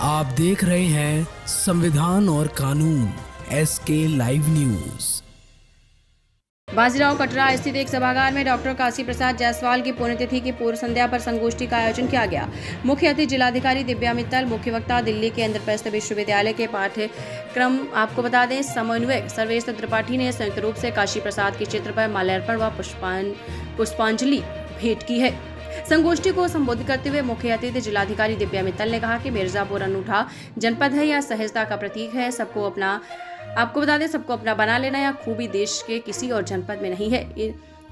आप देख रहे हैं संविधान और कानून SK live news. Bajirao Katra स्थित एक सभागार में डॉक्टर काशी प्रसाद जायसवाल की पुण्यतिथि की पूर्व संध्या पर संगोष्ठी का आयोजन किया गया। मुख्य अतिथि जिलाधिकारी दिव्या मित्तल, मुख्य वक्ता दिल्ली के इंद्रप्रस्थ विश्वविद्यालय के पाठ्यक्रम आपको बता दें समन्वयक सर्वेश त्रिपाठी ने संयुक्त रूप से काशी प्रसाद के चित्र पर माल्यार्पण व पुष्पांजलि भेंट की है। संगोष्ठी को संबोधित करते हुए मुख्य अतिथि जिलाधिकारी दिव्या मित्तल ने कहा कि मिर्जापुर अनूठा जनपद है या सहजता का प्रतीक है। आपको बता दें सबको अपना बना लेना या खूबी देश के किसी और जनपद में नहीं है।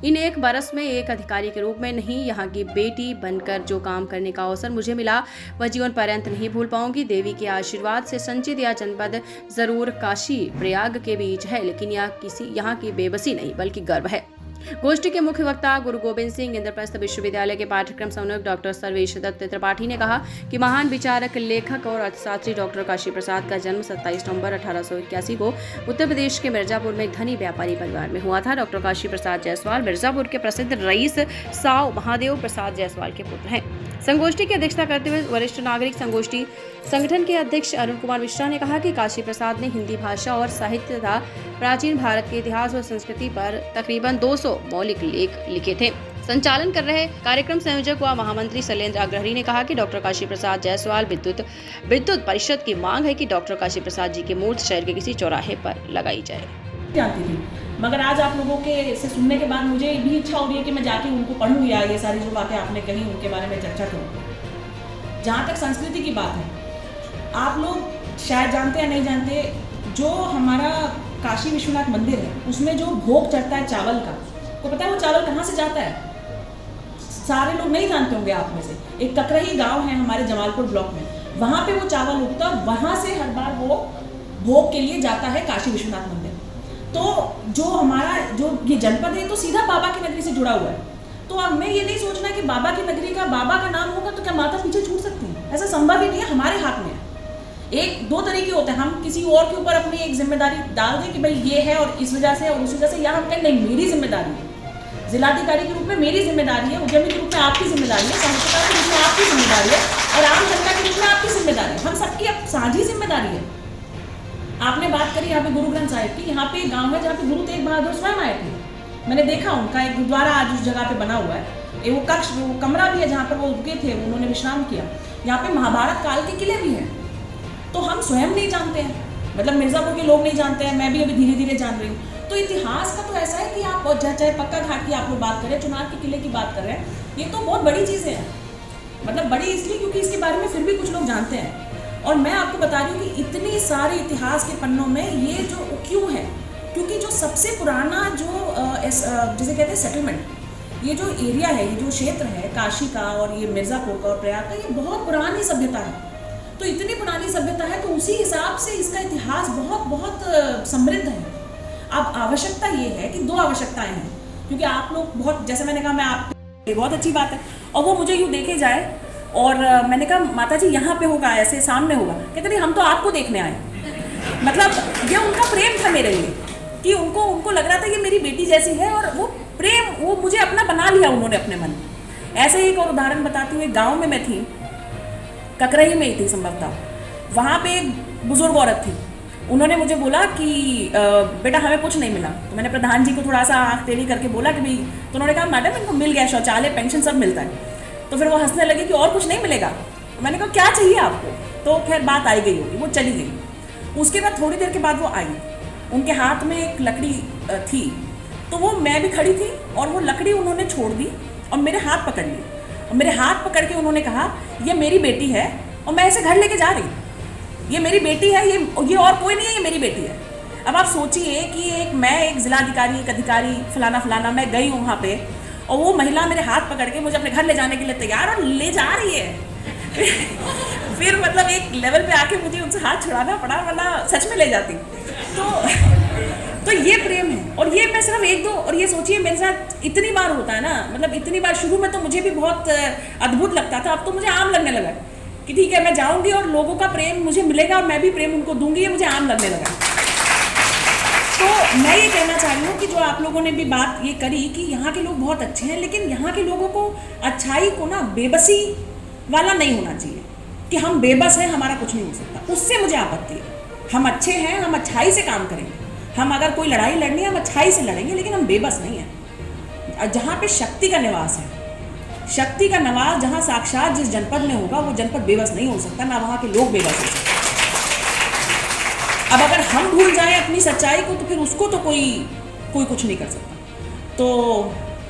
इन एक बरस में एक अधिकारी के रूप में नहीं, यहाँ की बेटी बनकर जो काम करने का अवसर मुझे मिला वह जीवन पर्यंत नहीं भूल पाऊंगी। देवी के आशीर्वाद से संचित यह जनपद जरूर काशी प्रयाग के बीच है, लेकिन यहाँ की बेबसी नहीं बल्कि गर्व है। गोष्ठी के मुख्य वक्ता गुरु गोविंद सिंह, इंद्रप्रस्थ विश्वविद्यालय के पाठ्यक्रम समन्वयक डॉक्टर सर्वेश दत्त त्रिपाठी ने कहा कि महान विचारक, लेखक और अर्थशास्त्री डॉक्टर काशी प्रसाद का जन्म 27 नवंबर 1881 को उत्तर प्रदेश के मिर्जापुर में एक धनी व्यापारी परिवार में हुआ था। डॉक्टर काशी प्रसाद जायसवाल मिर्जापुर के प्रसिद्ध रईस साव महादेव प्रसाद जायसवाल के पुत्र हैं। संगोष्ठी की अध्यक्षता करते हुए वरिष्ठ नागरिक संगोष्ठी संगठन के अध्यक्ष अरुण कुमार मिश्रा ने कहा कि काशी प्रसाद ने हिंदी भाषा और साहित्य तथा प्राचीन भारत के इतिहास और संस्कृति पर तकरीबन 200 मौलिक लेख लिखे थे। संचालन कर रहे कार्यक्रम संयोजक व महामंत्री शैलेंद्र अग्रहरी ने कहा कि डॉक्टर काशी प्रसाद जायसवाल विद्युत परिषद की मांग है कि डॉक्टर काशी प्रसाद जी की मूर्ति शहर के किसी चौराहे पर लगाई जाए। जानती थी, मगर आज आप लोगों के से सुनने के बाद मुझे भी इच्छा हो रही है कि मैं जाके उनको पढ़ूँ या ये सारी जो बातें आपने कही उनके बारे में चर्चा करूँ। जहाँ तक संस्कृति की बात है, आप लोग शायद जानते हैं नहीं जानते, जो हमारा काशी विश्वनाथ मंदिर है उसमें जो भोग चढ़ता है चावल का, को पता है वो चावल कहाँ से जाता है? सारे लोग नहीं जानते होंगे आप में से। एक ककरही गांव है हमारे जमालपुर ब्लॉक में, वहाँ पे वो चावल उगता, वहाँ से हर बार वो भोग के लिए जाता है काशी विश्वनाथ मंदिर। तो जो हमारा जो ये जनपद है तो सीधा बाबा की नगरी से जुड़ा हुआ है। तो अब हमें ये नहीं सोचना कि बाबा की नगरी का बाबा का नाम होगा तो क्या माता पीछे छूट सकती है? ऐसा संभव ही नहीं है। हमारे हाथ में है। एक दो तरीके होते हैं, हम किसी और के ऊपर अपनी एक जिम्मेदारी डाल दें कि भाई ये है और इस वजह से और उस वजह से, या हम कहें नहीं मेरी जिम्मेदारी है, जिलाधिकारी के रूप में मेरी जिम्मेदारी है, उद्यमी के रूप में आपकी जिम्मेदारी है, साहित्यकार के रूप में आपकी जिम्मेदारी है और आम जनता के रूप में आपकी जिम्मेदारी है। हम सबकी अब साझी जिम्मेदारी है। आपने बात करी यहाँ पे गुरु ग्रंथ साहिब की, यहाँ पे एक गांव है जहाँ पे गुरु तेग बहादुर स्वयं आए थे। मैंने देखा उनका एक गुरुद्वारा आज उस जगह पे बना हुआ है। वो कक्ष, वो कमरा भी है जहाँ पर वो रुके थे, उन्होंने विश्राम किया। यहाँ पे महाभारत काल के किले भी हैं। तो हम स्वयं नहीं जानते हैं, मतलब मिर्जापुर के लोग नहीं जानते हैं, मैं भी अभी धीरे धीरे जान रही हूँ। तो इतिहास का तो ऐसा है कि आप चाहे पक्का घाट की आप लोग बात करें, चुनार के किले की बात कर रहे हैं, ये तो बहुत बड़ी चीज़ें हैं। मतलब बड़ी इसलिए क्योंकि इसके बारे में फिर भी कुछ लोग जानते हैं। और मैं आपको बता रही हूँ कि इतनी सारे इतिहास के पन्नों में ये जो क्यों है, क्योंकि जो सबसे पुराना जो जिसे कहते हैं सेटलमेंट, ये जो एरिया है, ये जो क्षेत्र है काशी का और ये मिर्ज़ापुर का और प्रयाग का, ये बहुत पुरानी सभ्यता है। तो इतनी पुरानी सभ्यता है तो उसी हिसाब से इसका इतिहास बहुत बहुत समृद्ध है। अब आवश्यकता ये है कि दो आवश्यकताएँ हैं, क्योंकि आप लोग बहुत, जैसे मैंने कहा, मैं आप, ये बहुत अच्छी बात है और वो मुझे यूँ देखे जाए और मैंने कहा माता जी यहाँ पे होगा, ऐसे सामने होगा, कहते नहीं हम तो आपको देखने आए। मतलब ये उनका प्रेम था मेरे लिए कि उनको लग रहा था ये मेरी बेटी जैसी है और वो प्रेम, वो मुझे अपना बना लिया उन्होंने अपने मन में। ऐसे ही एक और उदाहरण बताती हूँ। गाँव में मैं थी, ककरही में ही थी संभवतः, वहाँ पे एक बुजुर्ग औरत थी। उन्होंने मुझे बोला कि बेटा हमें कुछ नहीं मिला। तो मैंने प्रधान जी को थोड़ा सा आँख टेढ़ी करके बोला कि भाई, तो उन्होंने कहा मैडम इनको मिल गया, शौचालय, पेंशन सब मिलता है। तो फिर वो हंसने लगी कि और कुछ नहीं मिलेगा। तो मैंने कहा क्या चाहिए आपको? तो खैर बात आई गई होगी, वो चली गई। उसके बाद थोड़ी देर के बाद वो आई, उनके हाथ में एक लकड़ी थी, तो वो, मैं भी खड़ी थी और वो लकड़ी उन्होंने छोड़ दी और मेरे हाथ पकड़ ली और मेरे हाथ पकड़ के उन्होंने कहा ये मेरी बेटी है और मैं इसे घर लेके जा रही हूँ, ये मेरी बेटी है, ये और कोई नहीं है, ये मेरी बेटी है। अब आप सोचिए कि मैं एक जिलाधिकारी, एक अधिकारी, फलाना फलाना, मैं गई हूँ वहाँ पे और वो महिला मेरे हाथ पकड़ के मुझे अपने घर ले जाने के लिए तैयार और ले जा रही है। फिर मतलब एक लेवल पे आके मुझे उनसे हाथ छुड़ाना पड़ा, वरना सच में ले जाती। तो ये प्रेम है। और ये मैं सिर्फ एक दो, और ये सोचिए मेरे साथ इतनी बार होता है ना, मतलब इतनी बार। शुरू में तो मुझे भी बहुत अद्भुत लगता था, अब तो मुझे आम लगने लगा कि ठीक है मैं जाऊँगी और लोगों का प्रेम मुझे मिलेगा और मैं भी प्रेम उनको दूंगी, ये मुझे आम लगने लगा। तो मैं ये कहना चाह रही हूँ कि जो आप लोगों ने भी बात ये करी कि यहाँ के लोग बहुत अच्छे हैं, लेकिन यहाँ के लोगों को अच्छाई को ना बेबसी वाला नहीं होना चाहिए। कि हम बेबस हैं, हमारा कुछ नहीं हो सकता, उससे मुझे आपत्ति है। हम अच्छे हैं, हम अच्छाई से काम करेंगे, हम अगर कोई लड़ाई लड़नी है हम अच्छाई से लड़ेंगे, लेकिन हम बेबस नहीं हैं। जहाँ पे शक्ति का निवास है, शक्ति का निवास जहाँ साक्षात जिस जनपद में होगा वो जनपद बेबस नहीं हो सकता, ना वहाँ के लोग बेबस हो सकते। अब अगर हम भूल जाएं अपनी सच्चाई को तो फिर उसको तो कोई कुछ नहीं कर सकता। तो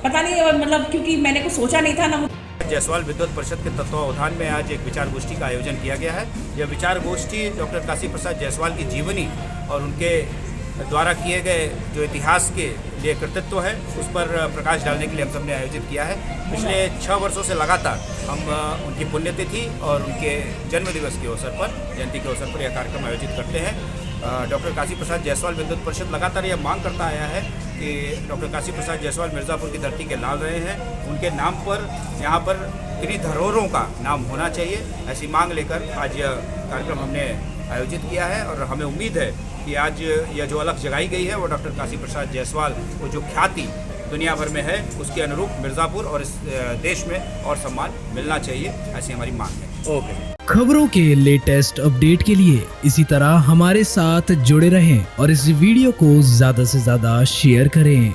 पता नहीं, मतलब क्योंकि मैंने कुछ सोचा नहीं था ना। जायसवाल विद्वत परिषद के तत्वावधान में आज एक विचार गोष्ठी का आयोजन किया गया है। यह विचार गोष्ठी डॉक्टर काशी प्रसाद जायसवाल की जीवनी और उनके द्वारा किए गए जो इतिहास के लिए कृतित्व है उस पर प्रकाश डालने के लिए हम सबने आयोजित किया है। पिछले 6 वर्षों से लगातार हम उनकी पुण्यतिथि और उनके जन्म दिवस के अवसर पर, जयंती के अवसर पर यह कार्यक्रम आयोजित करते हैं। डॉक्टर काशी प्रसाद जायसवाल विद्वत परिषद लगातार यह मांग करता आया है कि डॉक्टर काशी प्रसाद जायसवाल मिर्ज़ापुर की धरती के लाल रहे हैं, उनके नाम पर यहाँ पर किन्हीं धरोहरों का नाम होना चाहिए। ऐसी मांग लेकर आज यह कार्यक्रम हमने आयोजित किया है और हमें उम्मीद है कि आज यह जो अलख जगाई गई है वो डॉक्टर काशी प्रसाद जायसवाल को जो ख्याति दुनिया भर में है उसके अनुरूप मिर्ज़ापुर और इस देश में और सम्मान मिलना चाहिए, ऐसी हमारी मांग है। ओके। खबरों के लेटेस्ट अपडेट के लिए इसी तरह हमारे साथ जुड़े रहें और इस वीडियो को ज्यादा से ज्यादा शेयर करें।